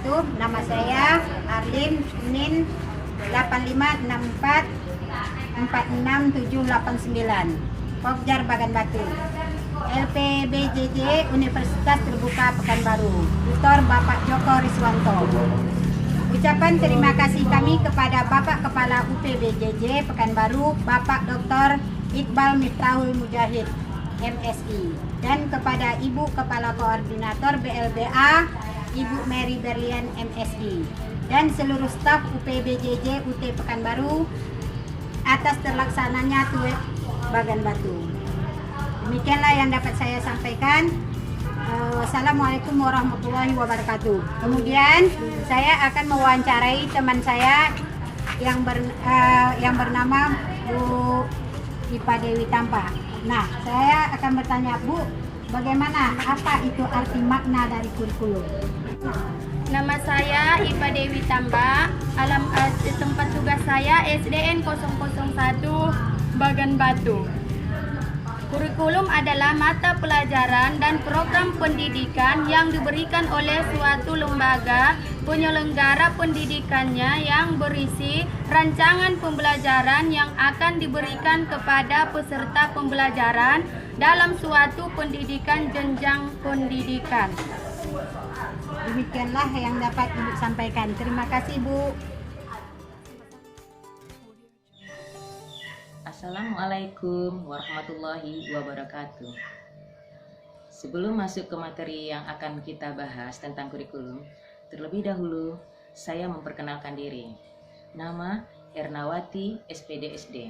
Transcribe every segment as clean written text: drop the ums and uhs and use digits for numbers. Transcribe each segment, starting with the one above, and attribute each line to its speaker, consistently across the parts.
Speaker 1: wabarakatuh. Nama saya Arlin Nin 8564 46789 Pokjar Bagan Batu, LPBJJ Universitas Terbuka Pekanbaru, Tutor Bapak Joko Riswanto. Ucapan terima kasih kami kepada Bapak Kepala UPBJJ Pekanbaru, Bapak Dr. Iqbal Miftahul Mujahid, MSI, dan kepada Ibu Kepala Koordinator BLBA, Ibu Mary Berlian, MSI, dan seluruh staf UPBJJ UT Pekanbaru atas terlaksananya TUE Bagan Batu. Demikianlah yang dapat saya sampaikan. Wassalamualaikum warahmatullahi wabarakatuh. Kemudian saya akan mewawancarai teman saya yang bernama Bu Ipa Dewi Tampa. Nah, saya akan bertanya, Bu, bagaimana, apa itu arti makna dari kurikulum?
Speaker 2: Nama saya Ipa Dewi Tampa. Tempat tugas saya SDN 001 Bagan Batu. Kurikulum adalah mata pelajaran dan program pendidikan yang diberikan oleh suatu lembaga penyelenggara pendidikannya yang berisi rancangan pembelajaran yang akan diberikan kepada peserta pembelajaran dalam suatu pendidikan jenjang pendidikan.
Speaker 1: Demikianlah yang dapat Ibu sampaikan. Terima kasih, Bu.
Speaker 3: Assalamualaikum warahmatullahi wabarakatuh. Sebelum masuk ke materi yang akan kita bahas tentang kurikulum, terlebih dahulu saya memperkenalkan diri. Nama Ernawati SPDSD.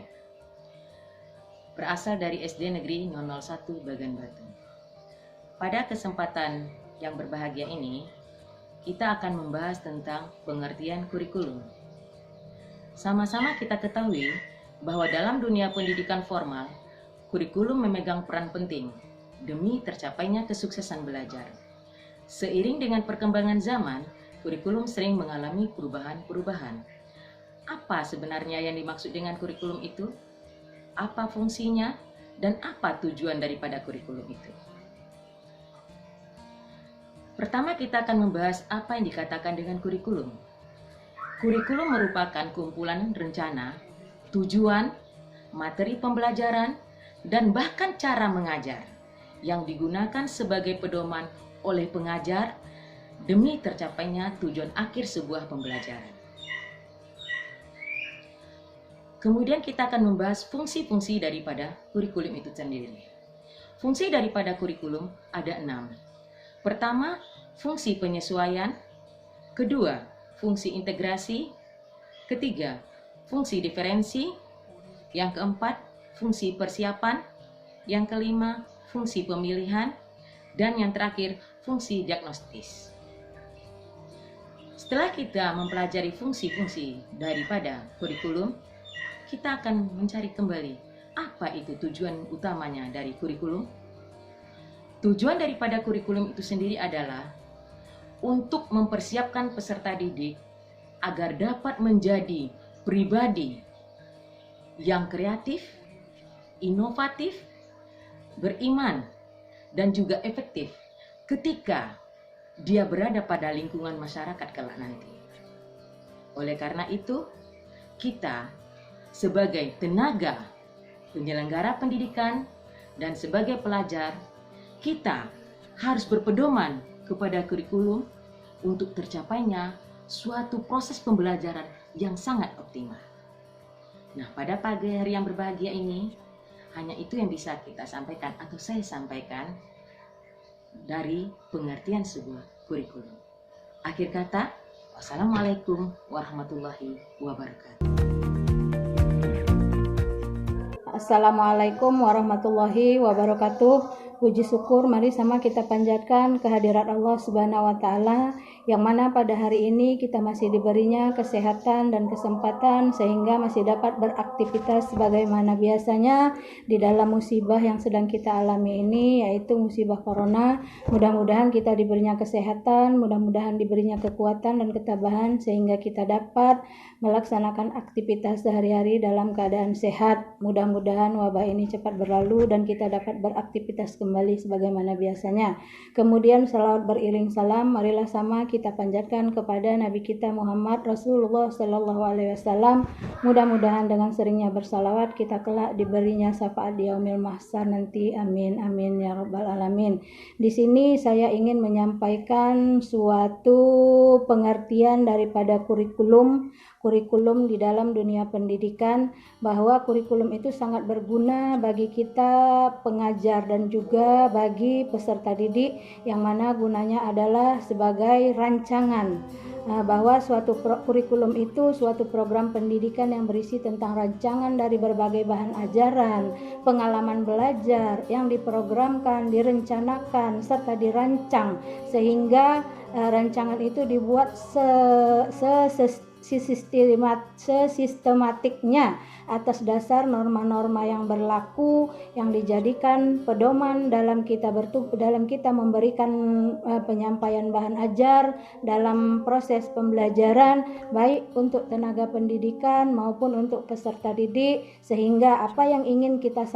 Speaker 3: Berasal dari SD Negeri 001 Bagan Batu. Pada kesempatan yang berbahagia ini, kita akan membahas tentang pengertian kurikulum. Sama-sama kita ketahui bahwa dalam dunia pendidikan formal, kurikulum memegang peran penting demi tercapainya kesuksesan belajar. Seiring dengan perkembangan zaman, kurikulum sering mengalami perubahan-perubahan. Apa sebenarnya yang dimaksud dengan kurikulum itu? Apa fungsinya? Dan apa tujuan daripada kurikulum itu? Pertama, kita akan membahas apa yang dikatakan dengan kurikulum. Kurikulum merupakan kumpulan rencana, tujuan, materi pembelajaran, dan bahkan cara mengajar yang digunakan sebagai pedoman oleh pengajar demi tercapainya tujuan akhir sebuah pembelajaran. Kemudian kita akan membahas fungsi-fungsi daripada kurikulum itu sendiri. Fungsi daripada kurikulum ada 6. Pertama, fungsi penyesuaian. Kedua, fungsi integrasi. Ketiga, fungsi diferensi. Yang keempat, fungsi persiapan. Yang kelima, fungsi pemilihan. Dan yang terakhir, fungsi diagnostis. Setelah kita mempelajari fungsi-fungsi daripada kurikulum, kita akan mencari kembali apa itu tujuan utamanya dari kurikulum. Tujuan daripada kurikulum itu sendiri adalah untuk mempersiapkan peserta didik agar dapat menjadi pribadi yang kreatif, inovatif, beriman, dan juga efektif ketika dia berada pada lingkungan masyarakat kelak nanti. Oleh karena itu, kita sebagai tenaga penyelenggara pendidikan dan sebagai pelajar, kita harus berpedoman kepada kurikulum untuk tercapainya suatu proses pembelajaran yang sangat optimal. Nah, pada pagi hari yang berbahagia ini, hanya itu yang bisa kita sampaikan atau saya sampaikan dari pengertian sebuah kurikulum. Akhir kata, wassalamualaikum warahmatullahi wabarakatuh.
Speaker 4: Assalamualaikum warahmatullahi wabarakatuh. Puji syukur mari sama kita panjatkan kehadirat Allah Subhanahu wa taala yang mana pada hari ini kita masih diberinya kesehatan dan kesempatan sehingga masih dapat beraktivitas sebagaimana biasanya di dalam musibah yang sedang kita alami ini, yaitu musibah corona. Mudah-mudahan kita diberinya kesehatan, mudah-mudahan diberinya kekuatan dan ketabahan sehingga kita dapat melaksanakan aktivitas sehari-hari dalam keadaan sehat. Mudah-mudahan wabah ini cepat berlalu dan kita dapat beraktivitas kembali disembelih sebagaimana biasanya. Kemudian salawat beriring salam marilah sama kita panjatkan kepada Nabi kita Muhammad Rasulullah Sallallahu Alaihi Wasallam. Mudah-mudahan dengan seringnya bersalawat kita kelak diberinya syafaat di yaumil mahsyar nanti. Amin amin ya rabbal alamin. Di sini saya ingin menyampaikan suatu pengertian daripada kurikulum di dalam dunia pendidikan, bahwa kurikulum itu sangat berguna bagi kita pengajar dan juga bagi peserta didik, yang mana gunanya adalah sebagai rancangan, bahwa suatu kurikulum itu suatu program pendidikan yang berisi tentang rancangan dari berbagai bahan ajaran, pengalaman belajar yang diprogramkan, direncanakan serta dirancang sehingga rancangan itu dibuat sistematiknya atas dasar norma-norma yang berlaku yang dijadikan pedoman dalam kita memberikan penyampaian bahan ajar dalam proses pembelajaran, baik untuk tenaga pendidikan maupun untuk peserta didik, sehingga apa yang ingin kita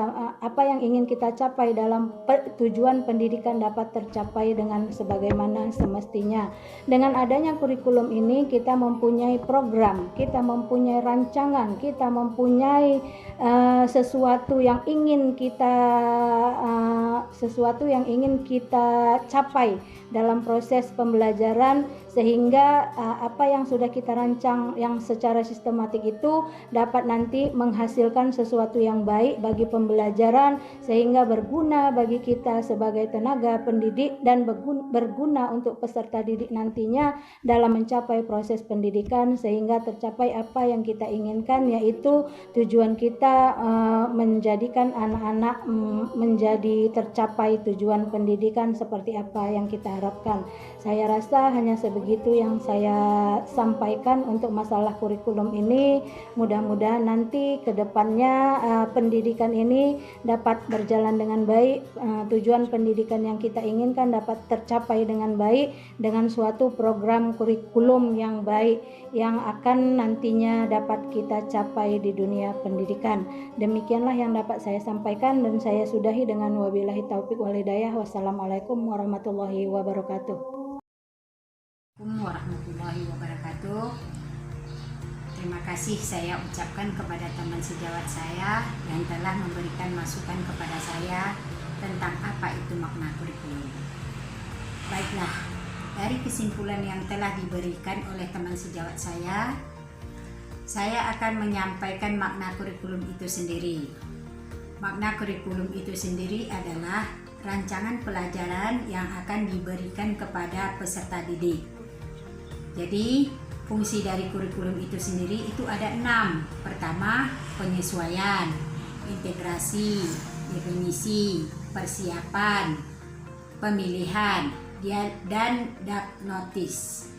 Speaker 4: capai dalam tujuan pendidikan dapat tercapai dengan sebagaimana semestinya. Dengan adanya kurikulum ini kita mempunyai program, kita mempunyai rancangan, kita mempunyai sesuatu yang ingin kita capai dalam proses pembelajaran, sehingga apa yang sudah kita rancang yang secara sistematik itu dapat nanti menghasilkan sesuatu yang baik bagi pembelajaran, sehingga berguna bagi kita sebagai tenaga pendidik dan berguna untuk peserta didik nantinya dalam mencapai proses pendidikan, sehingga tercapai apa yang kita inginkan, yaitu tujuan kita menjadikan anak-anak menjadi tercapai tujuan pendidikan seperti apa yang kita harapkan. Saya rasa hanya sebegitu yang saya sampaikan untuk masalah kurikulum ini. Mudah-mudahan nanti ke depannya pendidikan ini dapat berjalan dengan baik, tujuan pendidikan yang kita inginkan dapat tercapai dengan baik dengan suatu program kurikulum yang baik yang akan nantinya dapat kita capai di dunia pendidikan. Demikianlah yang dapat saya sampaikan dan saya sudahi dengan wabillahi taufik wal hidayah. Wassalamualaikum warahmatullahi wabarakatuh.
Speaker 1: Warahmatullahi wabarakatuh. Terima kasih saya ucapkan kepada teman sejawat saya yang telah memberikan masukan kepada saya tentang apa itu makna kurikulum. Baiklah, dari kesimpulan yang telah diberikan oleh teman sejawat saya akan menyampaikan makna kurikulum itu sendiri. Makna kurikulum itu sendiri adalah rancangan pelajaran yang akan diberikan kepada peserta didik. Jadi, fungsi dari kurikulum itu sendiri itu ada 6. Pertama, penyesuaian, integrasi, definisi, persiapan, pemilihan, dan diagnosis.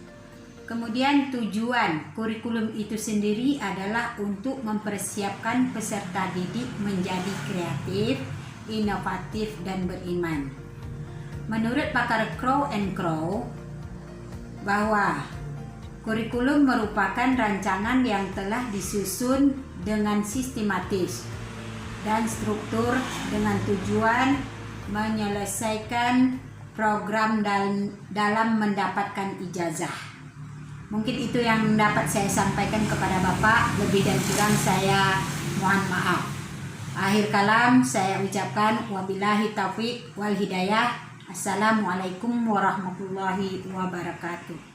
Speaker 1: Kemudian tujuan kurikulum itu sendiri adalah untuk mempersiapkan peserta didik menjadi kreatif, inovatif, dan beriman. Menurut pakar Crow and Crow, bahwa kurikulum merupakan rancangan yang telah disusun dengan sistematis dan struktur dengan tujuan menyelesaikan program dalam mendapatkan ijazah. Mungkin itu yang dapat saya sampaikan kepada Bapak. Lebih dan kurang saya mohon maaf. Akhir kalam saya ucapkan wabillahi taufiq wal hidayah. Assalamualaikum warahmatullahi wabarakatuh.